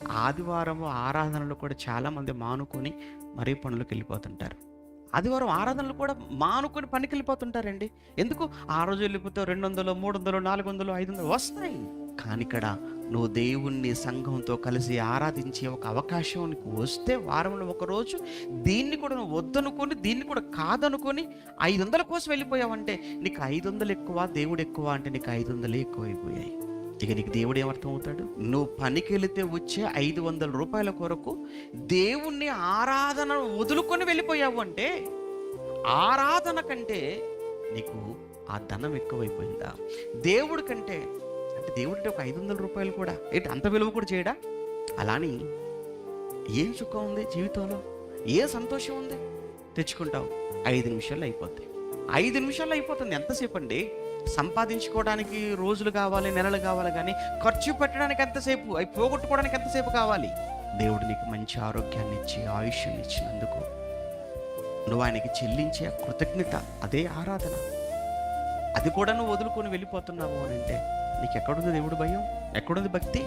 ఆదివారం ఆరాధనలు కూడా చాలామంది మానుకొని మరీ పనులకు వెళ్ళిపోతుంటారు. ఆదివారం ఆరాధనలు కూడా మానుకొని పనికి వెళ్ళిపోతుంటారండి. ఎందుకు? ఆ రోజు వెళ్ళిపోతే 200, 300, 400, 500 వస్తాయి. కానీ ఇక్కడ నువ్వు దేవుణ్ణి సంఘంతో కలిసి ఆరాధించే ఒక అవకాశం నీకు వస్తే, వారంలో ఒకరోజు దీన్ని కూడా నువ్వు వద్దనుకొని, దీన్ని కూడా కాదనుకొని 500 కోసం వెళ్ళిపోయావంటే నీకు 500 ఎక్కువ, దేవుడు ఎక్కువ అంటే నీకు 500 ఎక్కువైపోయాయి. ఇక నీకు దేవుడు ఏమర్థం అవుతాడు? నువ్వు పనికి వెళితే వచ్చే 500 రూపాయల కొరకు దేవుణ్ణి ఆరాధన వదులుకొని వెళ్ళిపోయావు అంటే, ఆరాధన కంటే నీకు ఆ ధనం ఎక్కువైపోయిందా? దేవుడి కంటే, అంటే దేవుడికి ఒక 500 రూపాయలు కూడా ఏంటి అంత విలువ కూడా చేయడా? అలాని ఏం సుఖం ఉంది జీవితంలో? ఏ సంతోషం ఉంది? తెచ్చుకుంటావు, 5 నిమిషాల్లో అయిపోద్ది. 5 నిమిషాల్లో అయిపోతుంది. ఎంతసేపు అండి? సంపాదించుకోవడానికి రోజులు కావాలి, నెలలు కావాలి, కానీ ఖర్చు పెట్టడానికి ఎంతసేపు, అవి పోగొట్టుకోవడానికి ఎంతసేపు కావాలి? దేవుడు నీకు మంచి ఆరోగ్యాన్ని ఇచ్చి ఆయుష్యాన్ని ఇచ్చినందుకు నువ్వు ఆయనకి చెల్లించే ఆ కృతజ్ఞత, అదే ఆరాధన. అది కూడా నువ్వు వదులుకొని వెళ్ళిపోతున్నావు అని అంటే నీకు ఎక్కడుంది దేవుడు భయం? ఎక్కడుంది భక్తి?